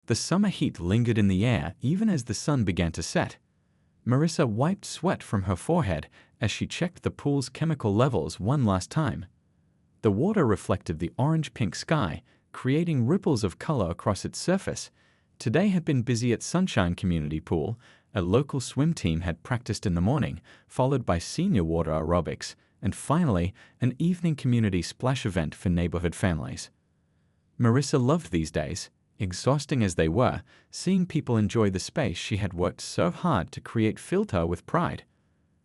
The summer heat lingered in the air even as the sun began to set. Marissa wiped sweat from her forehead as she checked the pool's chemical levels one last time. The water reflected the orange-pink sky, creating ripples of color across its surface. Today had been busy at Sunshine Community Pool. A local swim team had practiced in the morning, followed by senior water aerobics, and finally, an evening community splash event for neighborhood families. Marissa loved these days, exhausting as they were. Seeing people enjoy the space she had worked so hard to create filled her with pride.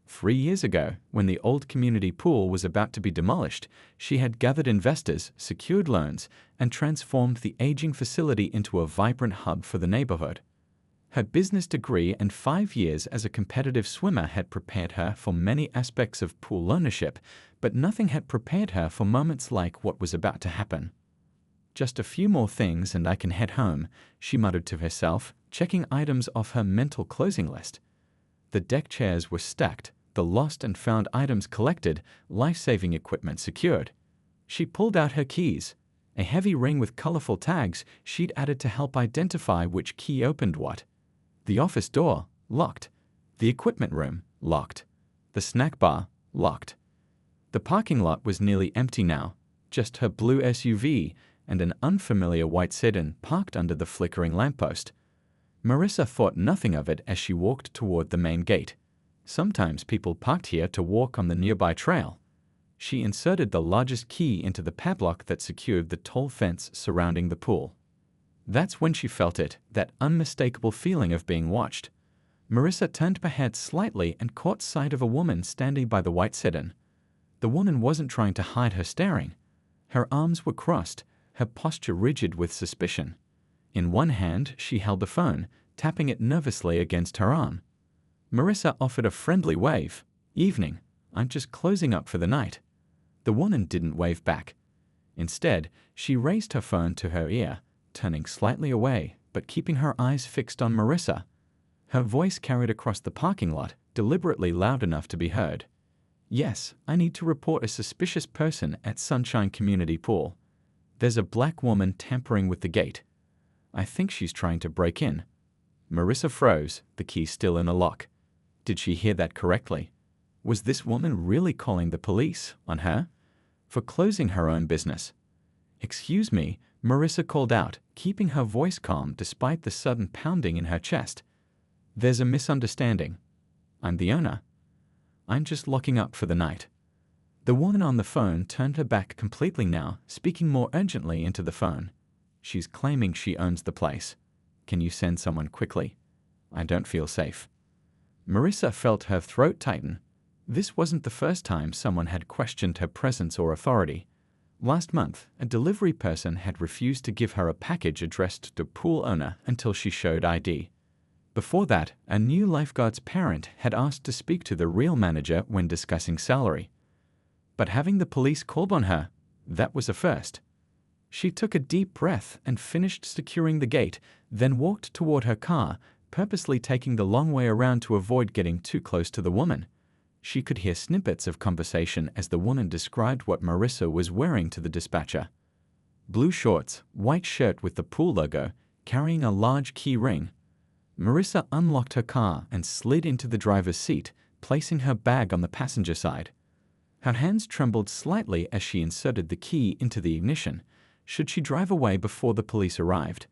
3 years ago, when the old community pool was about to be demolished, she had gathered investors, secured loans, and transformed the aging facility into a vibrant hub for the neighborhood. Her business degree and 5 years as a competitive swimmer had prepared her for many aspects of pool ownership, but nothing had prepared her for moments like what was about to happen. "Just a few more things and I can head home," she muttered to herself, checking items off her mental closing list. The deck chairs were stacked, the lost and found items collected, life-saving equipment secured. She pulled out her keys, a heavy ring with colorful tags she'd added to help identify which key opened what. The office door, locked. The equipment room, locked. The snack bar, locked. The parking lot was nearly empty now, just her blue SUV and an unfamiliar white sedan parked under the flickering lamppost. Marissa thought nothing of it as she walked toward the main gate. Sometimes people parked here to walk on the nearby trail. She inserted the largest key into the padlock that secured the tall fence surrounding the pool. That's when she felt it, that unmistakable feeling of being watched. Marissa turned her head slightly and caught sight of a woman standing by the white sedan. The woman wasn't trying to hide her staring. Her arms were crossed, her posture rigid with suspicion. In one hand, she held a phone, tapping it nervously against her arm. Marissa offered a friendly wave. "Evening. I'm just closing up for the night." The woman didn't wave back. Instead, she raised her phone to her ear, turning slightly away, but keeping her eyes fixed on Marissa. Her voice carried across the parking lot, deliberately loud enough to be heard. "Yes, I need to report a suspicious person at Sunshine Community Pool. There's a black woman tampering with the gate. I think she's trying to break in." Marissa froze, the key still in the lock. Did she hear that correctly? Was this woman really calling the police on her for closing her own business? "Excuse me," Marissa called out, keeping her voice calm despite the sudden pounding in her chest. "There's a misunderstanding. I'm the owner. I'm just locking up for the night." The woman on the phone turned her back completely now, speaking more urgently into the phone. "She's claiming she owns the place. Can you send someone quickly? I don't feel safe." Marissa felt her throat tighten. This wasn't the first time someone had questioned her presence or authority. Last month, a delivery person had refused to give her a package addressed to pool owner until she showed ID. Before that, a new lifeguard's parent had asked to speak to the real manager when discussing salary. But having the police called on her, that was a first. She took a deep breath and finished securing the gate, then walked toward her car, purposely taking the long way around to avoid getting too close to the woman. She could hear snippets of conversation as the woman described what Marissa was wearing to the dispatcher. Blue shorts, white shirt with the pool logo, carrying a large key ring. Marissa unlocked her car and slid into the driver's seat, placing her bag on the passenger side. Her hands trembled slightly as she inserted the key into the ignition. Should she drive away before the police arrived?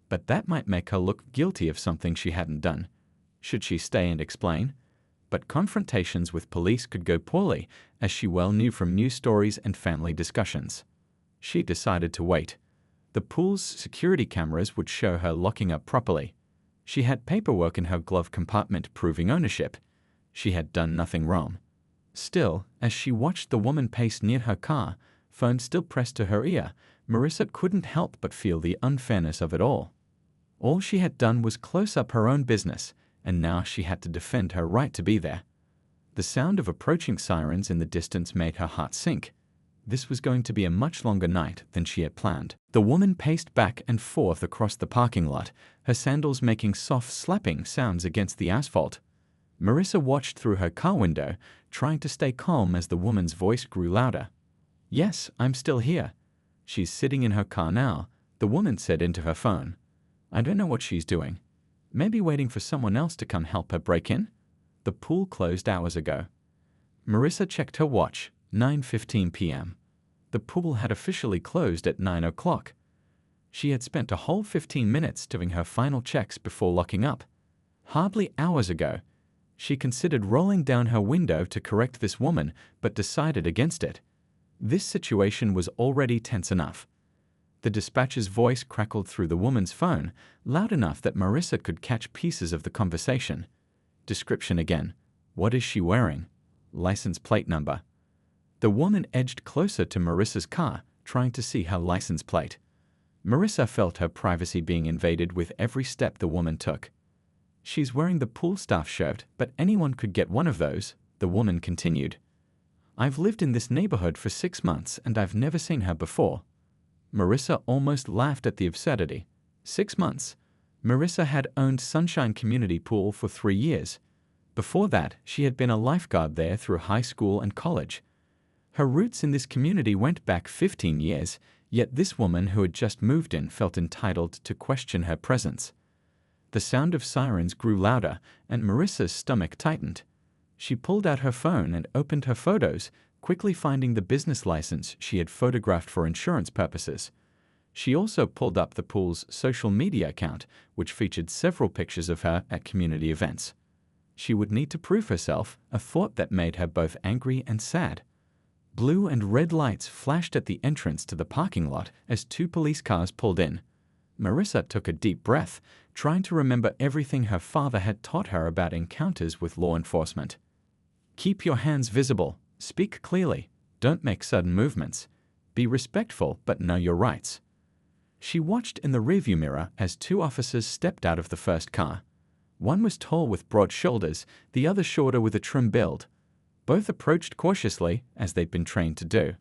But that might make her look guilty of something she hadn't done. Should she stay and explain? But confrontations with police could go poorly, as she well knew from news stories and family discussions. She decided to wait. The pool's security cameras would show her locking up properly. She had paperwork in her glove compartment proving ownership. She had done nothing wrong. Still, as she watched the woman pace near her car, phone still pressed to her ear, Marissa couldn't help but feel the unfairness of it all. All she had done was close up her own business, and now she had to defend her right to be there. The sound of approaching sirens in the distance made her heart sink. This was going to be a much longer night than she had planned. The woman paced back and forth across the parking lot, her sandals making soft slapping sounds against the asphalt. Marissa watched through her car window, trying to stay calm as the woman's voice grew louder. "Yes, I'm still here. She's sitting in her car now," the woman said into her phone. I don't know what she's doing. Maybe waiting for someone else to come help her break in? The pool closed hours ago. Marissa checked her watch, 9:15 p.m. The pool had officially closed at 9 o'clock. She had spent a whole 15 minutes doing her final checks before locking up. Hardly hours ago, she considered rolling down her window to correct this woman, but decided against it. This situation was already tense enough. The dispatcher's voice crackled through the woman's phone, loud enough that Marissa could catch pieces of the conversation. Description again. What is she wearing? License plate number. The woman edged closer to Marissa's car, trying to see her license plate. Marissa felt her privacy being invaded with every step the woman took. She's wearing the pool staff shirt, but anyone could get one of those, the woman continued. I've lived in this neighborhood for 6 months and I've never seen her before. Marissa almost laughed at the absurdity. 6 months. Marissa had owned Sunshine Community Pool for 3 years. Before that, she had been a lifeguard there through high school and college. Her roots in this community went back 15 years, yet this woman who had just moved in felt entitled to question her presence. The sound of sirens grew louder, and Marissa's stomach tightened. She pulled out her phone and opened her photos, quickly finding the business license she had photographed for insurance purposes. She also pulled up the pool's social media account, which featured several pictures of her at community events. She would need to prove herself, a thought that made her both angry and sad. Blue and red lights flashed at the entrance to the parking lot as 2 police cars pulled in. Marissa took a deep breath, trying to remember everything her father had taught her about encounters with law enforcement. Keep your hands visible, speak clearly, don't make sudden movements. Be respectful but know your rights. She watched in the rearview mirror as 2 officers stepped out of the first car. One was tall with broad shoulders, the other shorter with a trim build. Both approached cautiously, as they'd been trained to do.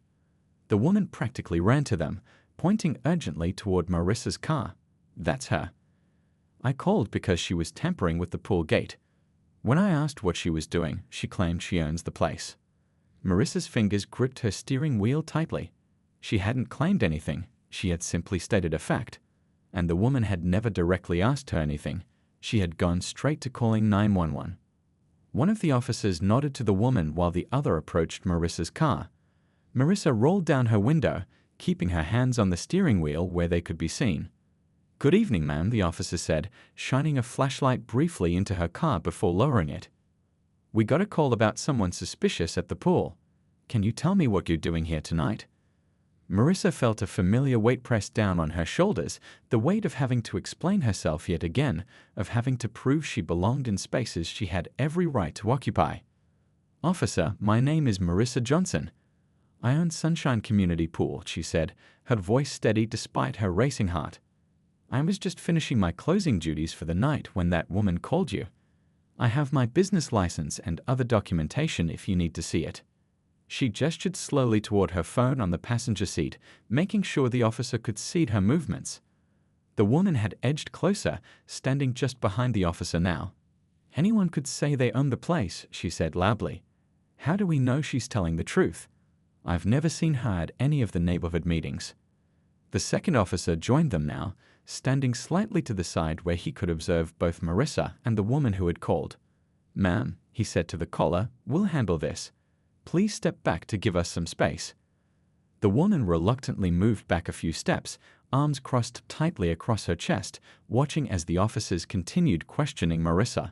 The woman practically ran to them, pointing urgently toward Marissa's car. That's her. I called because she was tampering with the pool gate. When I asked what she was doing, she claimed she owns the place. Marissa's fingers gripped her steering wheel tightly. She hadn't claimed anything, she had simply stated a fact. And the woman had never directly asked her anything. She had gone straight to calling 911. One of the officers nodded to the woman while the other approached Marissa's car. Marissa rolled down her window, keeping her hands on the steering wheel where they could be seen. Good evening, ma'am, the officer said, shining a flashlight briefly into her car before lowering it. We got a call about someone suspicious at the pool. Can you tell me what you're doing here tonight? Marissa felt a familiar weight pressed down on her shoulders, the weight of having to explain herself yet again, of having to prove she belonged in spaces she had every right to occupy. Officer, my name is Marissa Johnson. I own Sunshine Community Pool, she said, her voice steady despite her racing heart. I was just finishing my closing duties for the night when that woman called you. I have my business license and other documentation if you need to see it. She gestured slowly toward her phone on the passenger seat, making sure the officer could see her movements. The woman had edged closer, standing just behind the officer now. Anyone could say they own the place, she said loudly. How do we know she's telling the truth? I've never seen her at any of the neighborhood meetings. The second officer joined them now, standing slightly to the side where he could observe both Marissa and the woman who had called. Ma'am, he said to the caller, we'll handle this. Please step back to give us some space. The woman reluctantly moved back a few steps, arms crossed tightly across her chest, watching as the officers continued questioning Marissa.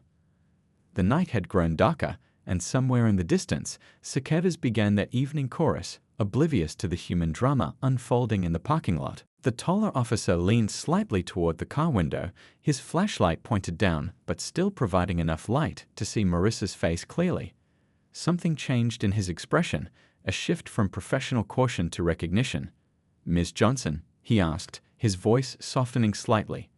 The night had grown darker, and somewhere in the distance, cicadas began their evening chorus, oblivious to the human drama unfolding in the parking lot. The taller officer leaned slightly toward the car window, his flashlight pointed down, but still providing enough light to see Marissa's face clearly. Something changed in his expression, a shift from professional caution to recognition. Ms. Johnson, he asked, his voice softening slightly.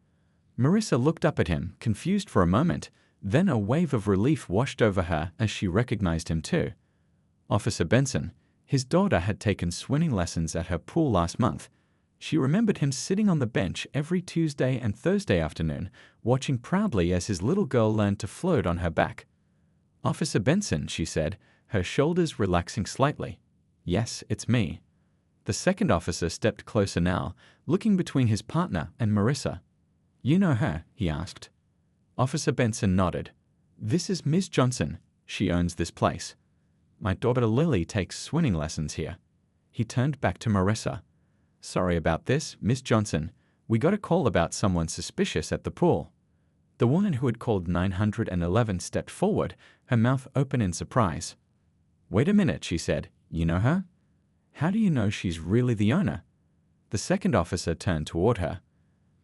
Marissa looked up at him, confused for a moment, then a wave of relief washed over her as she recognized him too. Officer Benson. His daughter had taken swimming lessons at her pool last month. She remembered him sitting on the bench every Tuesday and Thursday afternoon, watching proudly as his little girl learned to float on her back. Officer Benson, she said, her shoulders relaxing slightly. Yes, it's me. The second officer stepped closer now, looking between his partner and Marissa. You know her? He asked. Officer Benson nodded. This is Ms. Johnson. She owns this place. My daughter Lily takes swimming lessons here. He turned back to Marissa. Sorry about this, Miss Johnson. We got a call about someone suspicious at the pool. The woman who had called 911 stepped forward, her mouth open in surprise. Wait a minute, she said. You know her? How do you know she's really the owner? The second officer turned toward her.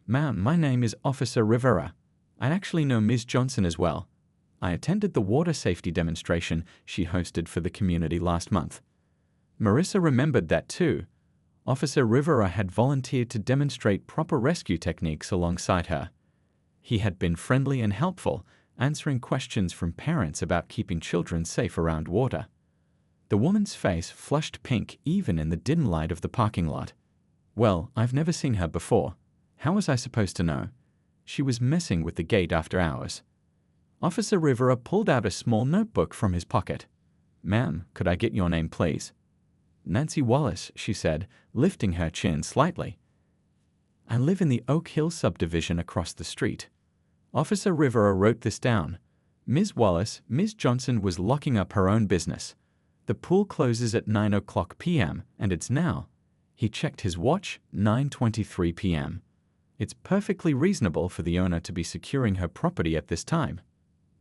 Ma'am, my name is Officer Rivera. I actually know Ms. Johnson as well. I attended the water safety demonstration she hosted for the community last month. Marissa remembered that too. Officer Rivera had volunteered to demonstrate proper rescue techniques alongside her. He had been friendly and helpful, answering questions from parents about keeping children safe around water. The woman's face flushed pink even in the dim light of the parking lot. Well, I've never seen her before. How was I supposed to know? She was messing with the gate after hours. Officer Rivera pulled out a small notebook from his pocket. Ma'am, could I get your name, please? Nancy Wallace, she said, lifting her chin slightly. I live in the Oak Hill subdivision across the street. Officer Rivera wrote this down. Ms. Wallace, Ms. Johnson was locking up her own business. The pool closes at 9:00 p.m., and it's now. He checked his watch, 9:23 p.m. It's perfectly reasonable for the owner to be securing her property at this time.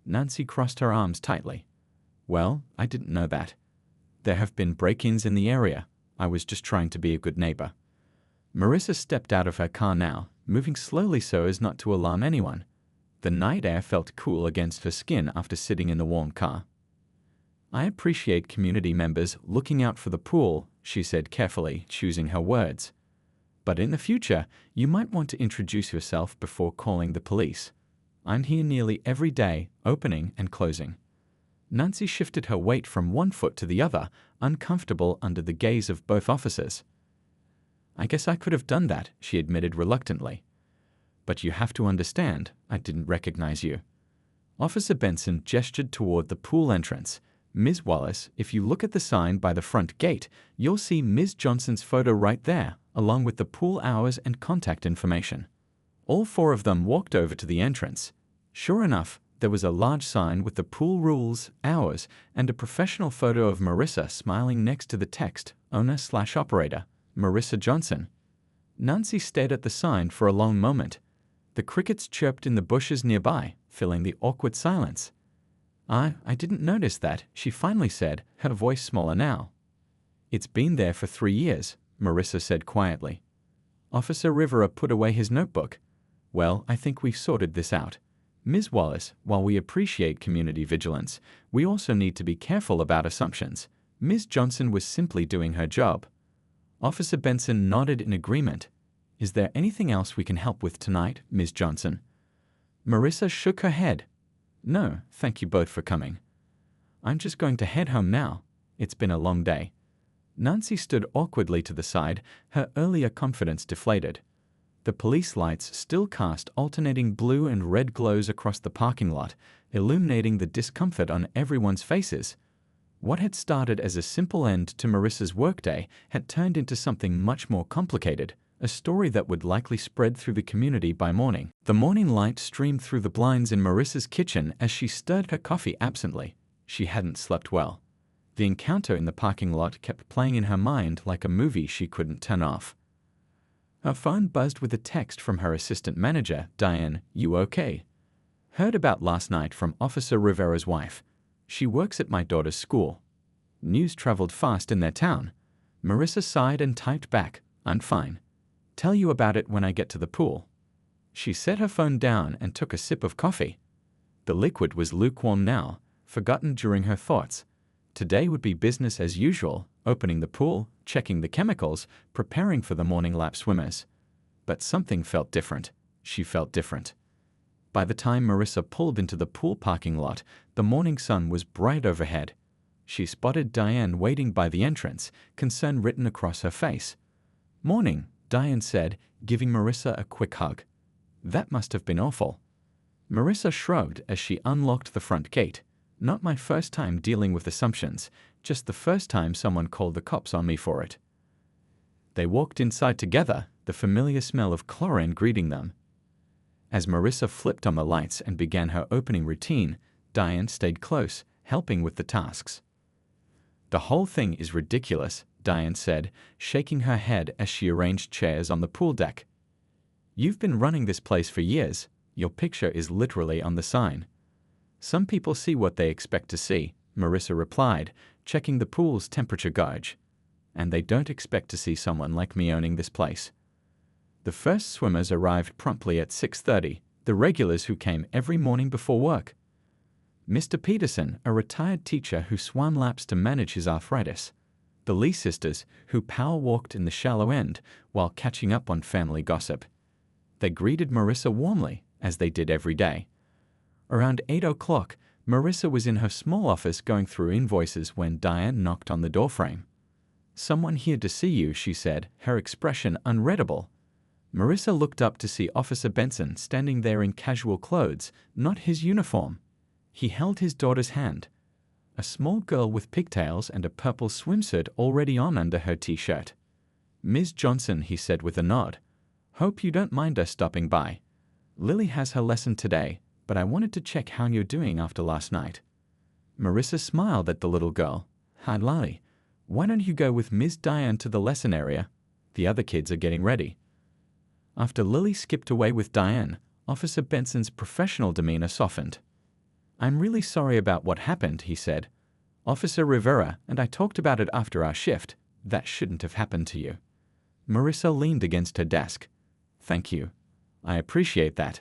Nancy crossed her arms tightly. Well, I didn't know that. There have been break-ins in the area. I was just trying to be a good neighbor. Marissa stepped out of her car now, moving slowly so as not to alarm anyone. The night air felt cool against her skin after sitting in the warm car. I appreciate community members looking out for the pool, she said carefully, choosing her words. But in the future, you might want to introduce yourself before calling the police. I'm here nearly every day, opening and closing. Nancy shifted her weight from one foot to the other, uncomfortable under the gaze of both officers. I guess I could have done that, she admitted reluctantly. But you have to understand, I didn't recognize you. Officer Benson gestured toward the pool entrance. Ms. Wallace, if you look at the sign by the front gate, you'll see Ms. Johnson's photo right there, along with the pool hours and contact information. All four of them walked over to the entrance. Sure enough, there was a large sign with the pool rules, hours, and a professional photo of Marissa smiling next to the text, owner/operator, Marissa Johnson. Nancy stared at the sign for a long moment. The crickets chirped in the bushes nearby, filling the awkward silence. I didn't notice that, she finally said, her voice smaller now. It's been there for 3 years, Marissa said quietly. Officer Rivera put away his notebook. Well, I think we've sorted this out. Ms. Wallace, while we appreciate community vigilance, we also need to be careful about assumptions. Ms. Johnson was simply doing her job. Officer Benson nodded in agreement. Is there anything else we can help with tonight, Ms. Johnson? Marissa shook her head. No, thank you both for coming. I'm just going to head home now. It's been a long day. Nancy stood awkwardly to the side, her earlier confidence deflated. The police lights still cast alternating blue and red glows across the parking lot, illuminating the discomfort on everyone's faces. What had started as a simple end to Marissa's workday had turned into something much more complicated, a story that would likely spread through the community by morning. The morning light streamed through the blinds in Marissa's kitchen as she stirred her coffee absently. She hadn't slept well. The encounter in the parking lot kept playing in her mind like a movie she couldn't turn off. Her phone buzzed with a text from her assistant manager, Diane. You okay? Heard about last night from Officer Rivera's wife. She works at my daughter's school. News traveled fast in their town. Marissa sighed and typed back, I'm fine. Tell you about it when I get to the pool. She set her phone down and took a sip of coffee. The liquid was lukewarm now, forgotten during her thoughts. Today would be business as usual, opening the pool, checking the chemicals, preparing for the morning lap swimmers. But something felt different. She felt different. By the time Marissa pulled into the pool parking lot, the morning sun was bright overhead. She spotted Diane waiting by the entrance, concern written across her face. Morning, Diane said, giving Marissa a quick hug. That must have been awful. Marissa shrugged as she unlocked the front gate. Not my first time dealing with assumptions, just the first time someone called the cops on me for it. They walked inside together, the familiar smell of chlorine greeting them. As Marissa flipped on the lights and began her opening routine, Diane stayed close, helping with the tasks. "The whole thing is ridiculous," Diane said, shaking her head as she arranged chairs on the pool deck. "You've been running this place for years. Your picture is literally on the sign." "Some people see what they expect to see," Marissa replied, checking the pool's temperature gauge. "And they don't expect to see someone like me owning this place." The first swimmers arrived promptly at 6:30, the regulars who came every morning before work. Mr. Peterson, a retired teacher who swam laps to manage his arthritis. The Lee sisters, who power-walked in the shallow end while catching up on family gossip. They greeted Marissa warmly, as they did every day. Around 8 o'clock, Marissa was in her small office going through invoices when Diane knocked on the doorframe. "Someone here to see you," she said, her expression unreadable. Marissa looked up to see Officer Benson standing there in casual clothes, not his uniform. He held his daughter's hand. A small girl with pigtails and a purple swimsuit already on under her t-shirt. "Ms. Johnson," he said with a nod. "Hope you don't mind us stopping by. Lily has her lesson today, but I wanted to check how you're doing after last night." Marissa smiled at the little girl. "Hi, Lily. Why don't you go with Ms. Diane to the lesson area? The other kids are getting ready." After Lily skipped away with Diane, Officer Benson's professional demeanor softened. "I'm really sorry about what happened," he said. "Officer Rivera and I talked about it after our shift. That shouldn't have happened to you." Marissa leaned against her desk. "Thank you. I appreciate that.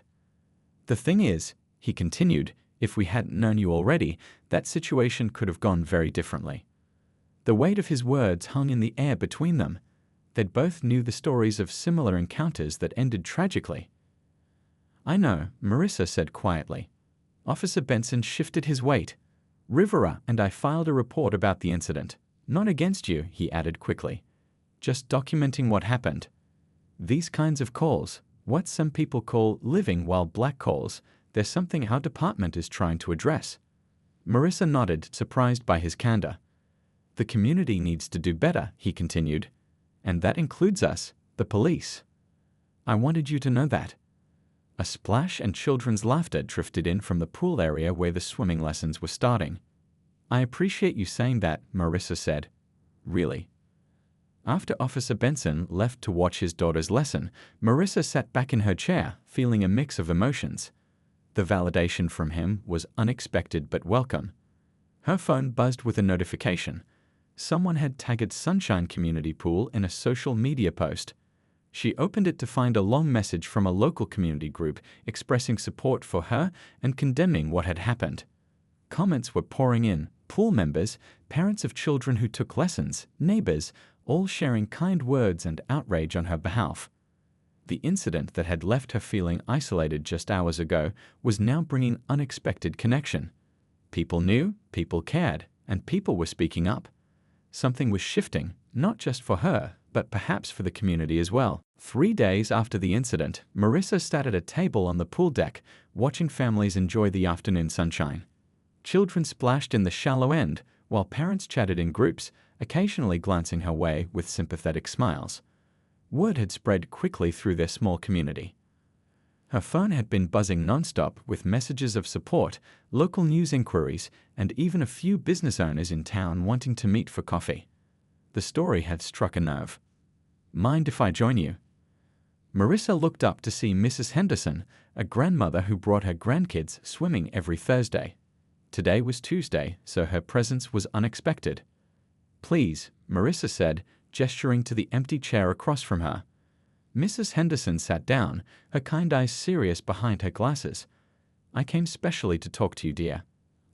The thing is," he continued, "if we hadn't known you already, that situation could have gone very differently." The weight of his words hung in the air between them. They'd both knew the stories of similar encounters that ended tragically. "I know," Marissa said quietly. Officer Benson shifted his weight. "Rivera and I filed a report about the incident. Not against you," he added quickly. "Just documenting what happened. These kinds of calls, what some people call living while black calls, they're something our department is trying to address." Marissa nodded, surprised by his candor. "The community needs to do better," he continued. "And that includes us, the police. I wanted you to know that." A splash and children's laughter drifted in from the pool area where the swimming lessons were starting. "I appreciate you saying that," Marissa said. "Really." After Officer Benson left to watch his daughter's lesson, Marissa sat back in her chair, feeling a mix of emotions. The validation from him was unexpected but welcome. Her phone buzzed with a notification. Someone had tagged Sunshine Community Pool in a social media post. She opened it to find a long message from a local community group expressing support for her and condemning what had happened. Comments were pouring in, pool members, parents of children who took lessons, neighbors, all sharing kind words and outrage on her behalf. The incident that had left her feeling isolated just hours ago was now bringing unexpected connection. People knew, people cared, and people were speaking up. Something was shifting, not just for her, but perhaps for the community as well. 3 days after the incident, Marissa sat at a table on the pool deck, watching families enjoy the afternoon sunshine. Children splashed in the shallow end, while parents chatted in groups, occasionally glancing her way with sympathetic smiles. Word had spread quickly through their small community. Her phone had been buzzing nonstop with messages of support, local news inquiries, and even a few business owners in town wanting to meet for coffee. The story had struck a nerve. "Mind if I join you?" Marissa looked up to see Mrs. Henderson, a grandmother who brought her grandkids swimming every Thursday. Today was Tuesday, so her presence was unexpected. "Please," Marissa said, gesturing to the empty chair across from her. Mrs. Henderson sat down, her kind eyes serious behind her glasses. "I came specially to talk to you, dear.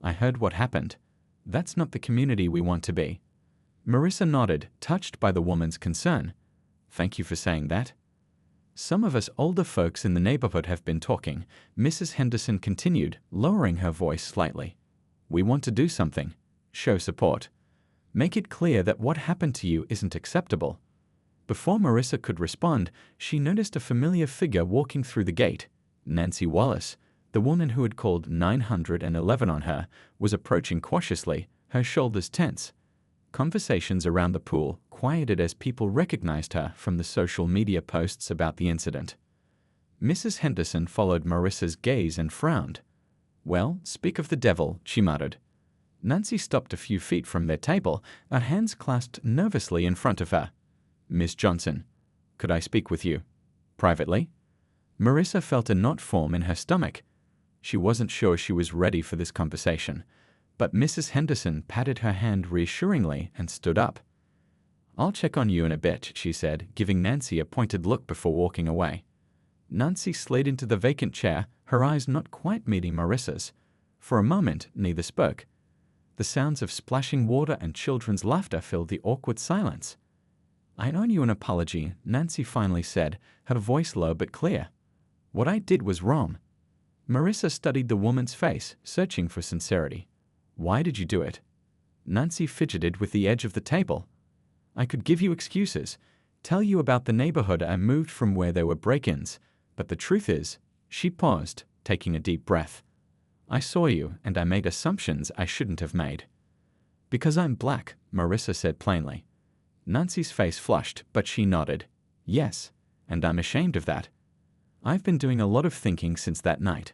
I heard what happened. That's not the community we want to be." Marissa nodded, touched by the woman's concern. "Thank you for saying that." "Some of us older folks in the neighborhood have been talking," Mrs. Henderson continued, lowering her voice slightly. "We want to do something. Show support. Make it clear that what happened to you isn't acceptable." Before Marissa could respond, she noticed a familiar figure walking through the gate. Nancy Wallace, the woman who had called 911 on her, was approaching cautiously, her shoulders tense. Conversations around the pool quieted as people recognized her from the social media posts about the incident. Mrs. Henderson followed Marissa's gaze and frowned. "Well, speak of the devil," she muttered. Nancy stopped a few feet from their table, her hands clasped nervously in front of her. "Miss Johnson, could I speak with you? Privately?" Marissa felt a knot form in her stomach. She wasn't sure she was ready for this conversation, but Mrs. Henderson patted her hand reassuringly and stood up. "I'll check on you in a bit," she said, giving Nancy a pointed look before walking away. Nancy slid into the vacant chair, her eyes not quite meeting Marissa's. For a moment, neither spoke. The sounds of splashing water and children's laughter filled the awkward silence. "I owe you an apology," Nancy finally said, her voice low but clear. "What I did was wrong." Marissa studied the woman's face, searching for sincerity. "Why did you do it?" Nancy fidgeted with the edge of the table. "I could give you excuses, tell you about the neighborhood I moved from where there were break-ins, but the truth is," she paused, taking a deep breath, "I saw you and I made assumptions I shouldn't have made." "Because I'm black," Marissa said plainly. Nancy's face flushed, but she nodded. "Yes, and I'm ashamed of that. I've been doing a lot of thinking since that night."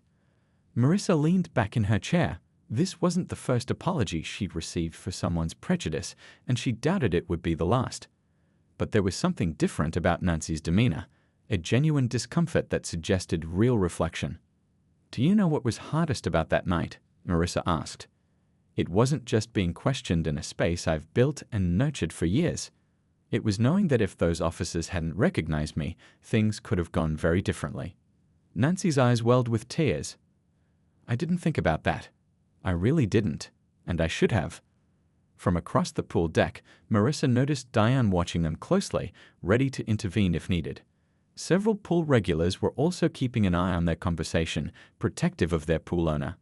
Marissa leaned back in her chair. This wasn't the first apology she'd received for someone's prejudice, and she doubted it would be the last. But there was something different about Nancy's demeanor, a genuine discomfort that suggested real reflection. "Do you know what was hardest about that night?" Marissa asked. "It wasn't just being questioned in a space I've built and nurtured for years. It was knowing that if those officers hadn't recognized me, things could have gone very differently." Nancy's eyes welled with tears. "I didn't think about that. I really didn't, and I should have." From across the pool deck, Marissa noticed Diane watching them closely, ready to intervene if needed. Several pool regulars were also keeping an eye on their conversation, protective of their pool owner.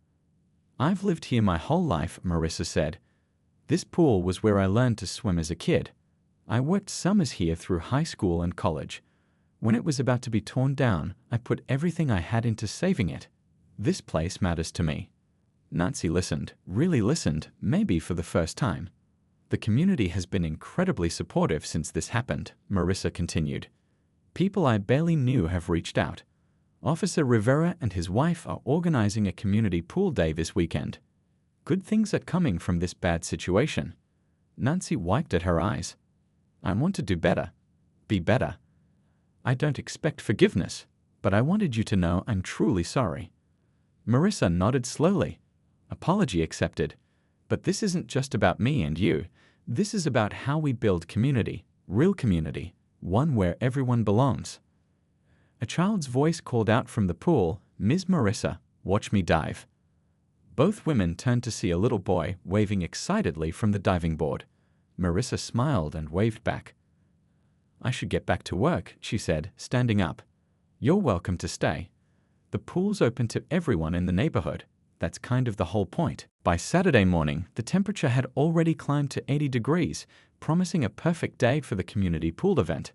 "I've lived here my whole life," Marissa said. "This pool was where I learned to swim as a kid. I worked summers here through high school and college. When it was about to be torn down, I put everything I had into saving it. This place matters to me." Nancy listened, really listened, maybe for the first time. "The community has been incredibly supportive since this happened," Marissa continued. "People I barely knew have reached out. Officer Rivera and his wife are organizing a community pool day this weekend. Good things are coming from this bad situation." Nancy wiped at her eyes. "I want to do better. Be better. I don't expect forgiveness, but I wanted you to know I'm truly sorry." Marissa nodded slowly. "Apology accepted. But this isn't just about me and you. This is about how we build community, real community, one where everyone belongs." A child's voice called out from the pool, "Ms. Marissa, watch me dive." Both women turned to see a little boy waving excitedly from the diving board. Marissa smiled and waved back. "I should get back to work," she said, standing up. "You're welcome to stay. The pool's open to everyone in the neighborhood. That's kind of the whole point." By Saturday morning, the temperature had already climbed to 80 degrees, promising a perfect day for the community pool event.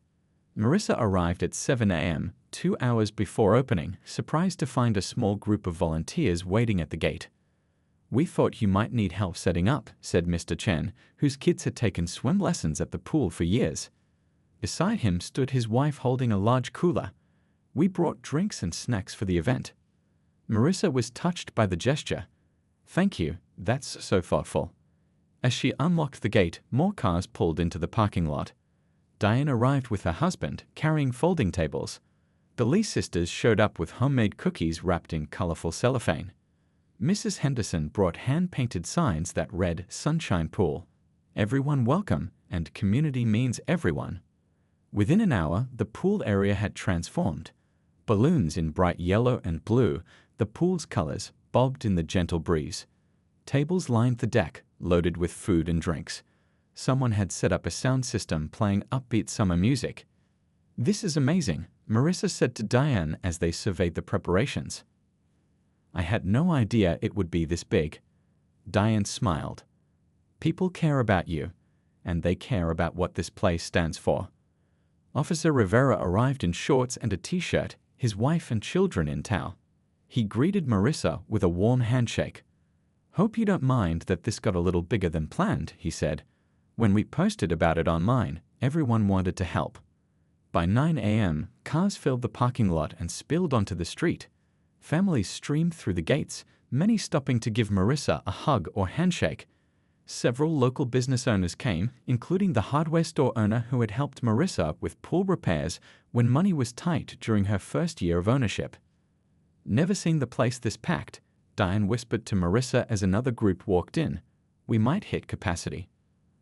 Marissa arrived at 7 a.m., 2 hours before opening, surprised to find a small group of volunteers waiting at the gate. "We thought you might need help setting up," said Mr. Chen, whose kids had taken swim lessons at the pool for years. Beside him stood his wife holding a large cooler. "We brought drinks and snacks for the event." Marissa was touched by the gesture. "Thank you, that's so thoughtful." As she unlocked the gate, more cars pulled into the parking lot. Diane arrived with her husband, carrying folding tables. The Lee sisters showed up with homemade cookies wrapped in colorful cellophane. Mrs. Henderson brought hand-painted signs that read "Sunshine Pool," "Everyone welcome," and "Community means everyone." Within an hour, the pool area had transformed. Balloons in bright yellow and blue, the pool's colors, bobbed in the gentle breeze. Tables lined the deck, loaded with food and drinks. Someone had set up a sound system playing upbeat summer music. "This is amazing," Marissa said to Diane as they surveyed the preparations. "I had no idea it would be this big." Diane smiled. "People care about you, and they care about what this place stands for." Officer Rivera arrived in shorts and a t-shirt, his wife and children in tow. He greeted Marissa with a warm handshake. "Hope you don't mind that this got a little bigger than planned," he said. "When we posted about it online, everyone wanted to help." By 9 a.m., cars filled the parking lot and spilled onto the street. Families streamed through the gates, many stopping to give Marissa a hug or handshake. Several local business owners came, including the hardware store owner who had helped Marissa with pool repairs when money was tight during her first year of ownership. "Never seen the place this packed," Diane whispered to Marissa as another group walked in. "We might hit capacity."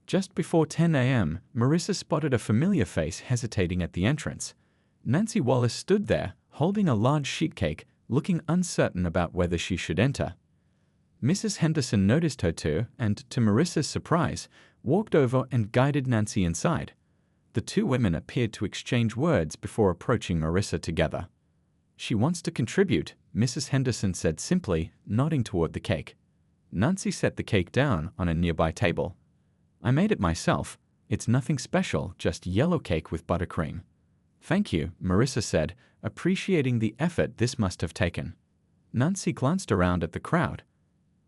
Just before 10 a.m., Marissa spotted a familiar face hesitating at the entrance. Nancy Wallace stood there, holding a large sheet cake, looking uncertain about whether she should enter. Mrs. Henderson noticed her too, and, to Marissa's surprise, walked over and guided Nancy inside. The two women appeared to exchange words before approaching Marissa together. "She wants to contribute," Mrs. Henderson said simply, nodding toward the cake. Nancy set the cake down on a nearby table. "I made it myself. It's nothing special, just yellow cake with buttercream." "Thank you," Marissa said, appreciating the effort this must have taken. Nancy glanced around at the crowd.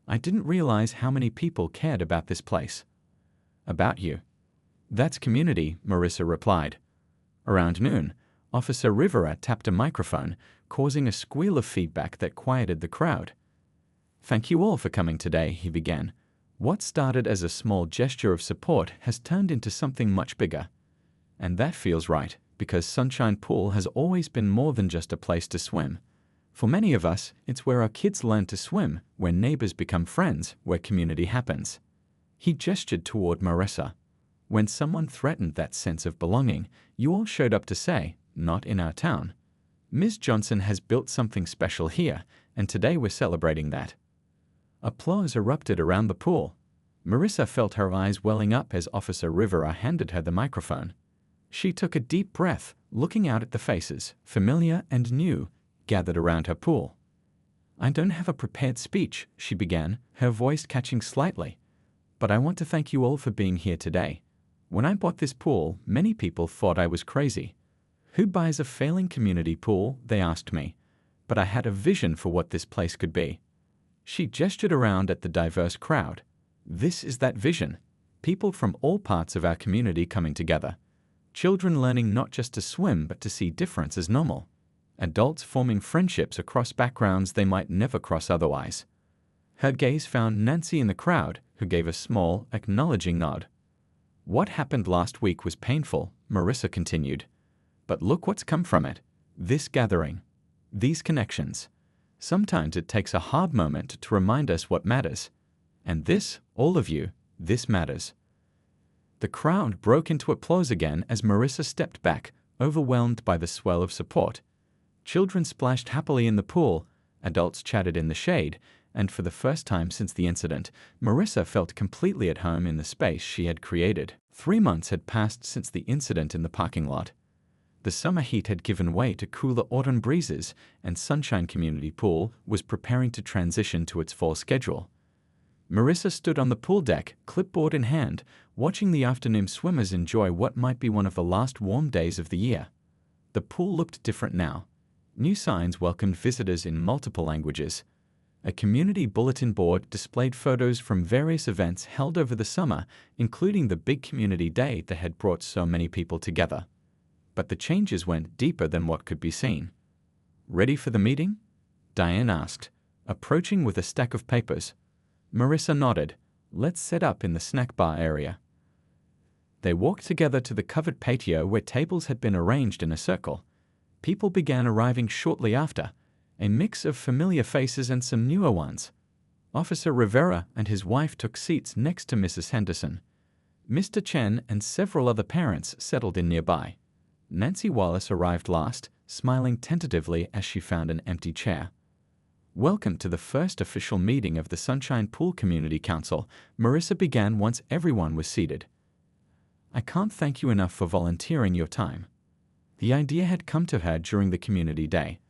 "I didn't realize how many people cared about this place." "About you." "That's community," Marissa replied. Around noon, Officer Rivera tapped a microphone, causing a squeal of feedback that quieted the crowd. "Thank you all for coming today," he began. "What started as a small gesture of support has turned into something much bigger. And that feels right, because Sunshine Pool has always been more than just a place to swim. For many of us, it's where our kids learn to swim, where neighbors become friends, where community happens." He gestured toward Marissa. "When someone threatened that sense of belonging, you all showed up to say, 'Not in our town.' Ms. Johnson has built something special here, and today we're celebrating that." Applause erupted around the pool. Marissa felt her eyes welling up as Officer Rivera handed her the microphone. She took a deep breath, looking out at the faces, familiar and new, gathered around her pool. "I don't have a prepared speech," she began, her voice catching slightly. "But I want to thank you all for being here today. When I bought this pool, many people thought I was crazy. 'Who buys a failing community pool?' they asked me. But I had a vision for what this place could be." She gestured around at the diverse crowd. "This is that vision. People from all parts of our community coming together. Children learning not just to swim but to see difference as normal. Adults forming friendships across backgrounds they might never cross otherwise." Her gaze found Nancy in the crowd, who gave a small, acknowledging nod. "What happened last week was painful," Marissa continued. "But look what's come from it. This gathering. These connections. Sometimes it takes a hard moment to remind us what matters. And this, all of you, this matters." The crowd broke into applause again as Marissa stepped back, overwhelmed by the swell of support. Children splashed happily in the pool, adults chatted in the shade, and for the first time since the incident, Marissa felt completely at home in the space she had created. 3 months had passed since the incident in the parking lot. The summer heat had given way to cooler autumn breezes, and Sunshine Community Pool was preparing to transition to its fall schedule. Marissa stood on the pool deck, clipboard in hand, watching the afternoon swimmers enjoy what might be one of the last warm days of the year. The pool looked different now. New signs welcomed visitors in multiple languages. A community bulletin board displayed photos from various events held over the summer, including the big community day that had brought so many people together. But the changes went deeper than what could be seen. "Ready for the meeting?" Diane asked, approaching with a stack of papers. Marissa nodded. "Let's set up in the snack bar area." They walked together to the covered patio where tables had been arranged in a circle. People began arriving shortly after, a mix of familiar faces and some newer ones. Officer Rivera and his wife took seats next to Mrs. Henderson. Mr. Chen and several other parents settled in nearby. Nancy Wallace arrived last, smiling tentatively as she found an empty chair. "Welcome to the first official meeting of the Sunshine Pool Community Council," Marissa began once everyone was seated. "I can't thank you enough for volunteering your time." The idea had come to her during the community day.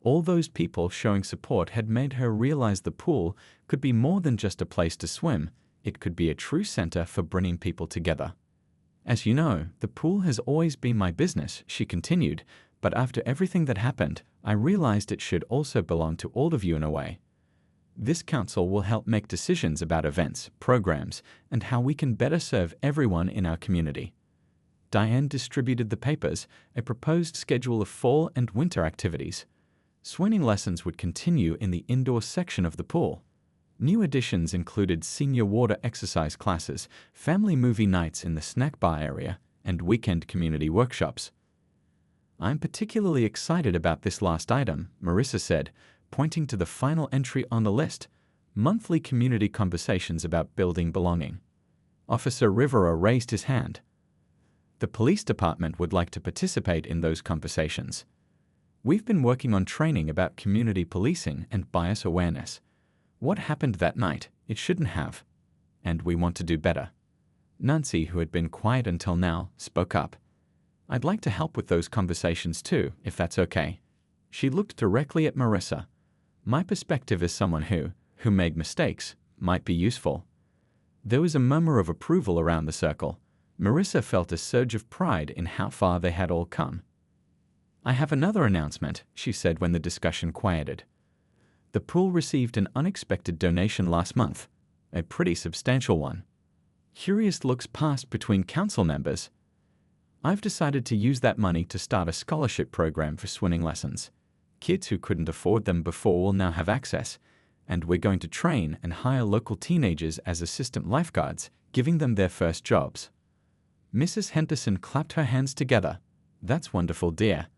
All those people showing support had made her realize the pool could be more than just a place to swim. It could be a true center for bringing people together. "As you know, the pool has always been my business," she continued, "but after everything that happened, I realized it should also belong to all of you in a way. This council will help make decisions about events, programs, and how we can better serve everyone in our community." Diane distributed the papers, a proposed schedule of fall and winter activities. Swimming lessons would continue in the indoor section of the pool. New additions included senior water exercise classes, family movie nights in the snack bar area, and weekend community workshops. "I'm particularly excited about this last item," Marissa said, pointing to the final entry on the list, monthly community conversations about building belonging. Officer Rivera raised his hand. "The police department would like to participate in those conversations. We've been working on training about community policing and bias awareness. What happened that night, it shouldn't have. And we want to do better." Nancy, who had been quiet until now, spoke up. "I'd like to help with those conversations too, if that's okay." She looked directly at Marissa. "My perspective as someone who made mistakes, might be useful." There was a murmur of approval around the circle. Marissa felt a surge of pride in how far they had all come. "I have another announcement," she said when the discussion quieted. "The pool received an unexpected donation last month, a pretty substantial one." Curious looks passed between council members. "I've decided to use that money to start a scholarship program for swimming lessons. Kids who couldn't afford them before will now have access, and we're going to train and hire local teenagers as assistant lifeguards, giving them their first jobs." Mrs. Henderson clapped her hands together. "That's wonderful, dear.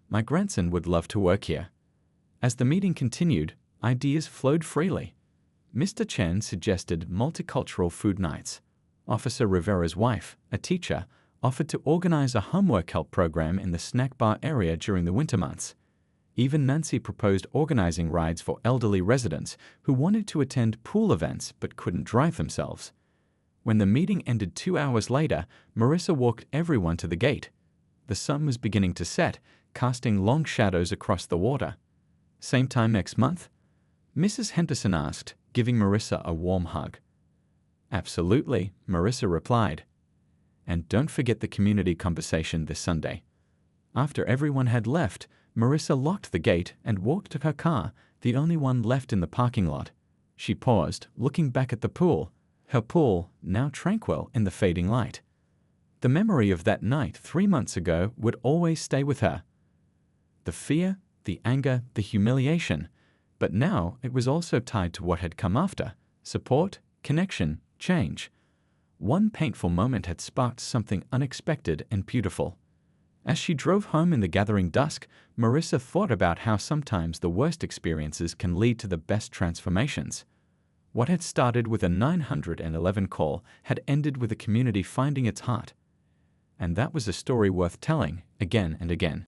My grandson would love to work here." As the meeting continued, ideas flowed freely. Mr. Chen suggested multicultural food nights. Officer Rivera's wife, a teacher, offered to organize a homework help program in the snack bar area during the winter months. Even Nancy proposed organizing rides for elderly residents who wanted to attend pool events but couldn't drive themselves. When the meeting ended 2 hours later, Marissa walked everyone to the gate. The sun was beginning to set, casting long shadows across the water. "Same time next month?" Mrs. Henderson asked, giving Marissa a warm hug. "Absolutely," Marissa replied. "And don't forget the community conversation this Sunday." After everyone had left, Marissa locked the gate and walked to her car, the only one left in the parking lot. She paused, looking back at the pool, her pool now tranquil in the fading light. The memory of that night 3 months ago would always stay with her. The fear, the anger, the humiliation. But now it was also tied to what had come after: support, connection, change. One painful moment had sparked something unexpected and beautiful. As she drove home in the gathering dusk, Marissa thought about how sometimes the worst experiences can lead to the best transformations. What had started with a 911 call had ended with a community finding its heart. And that was a story worth telling again and again.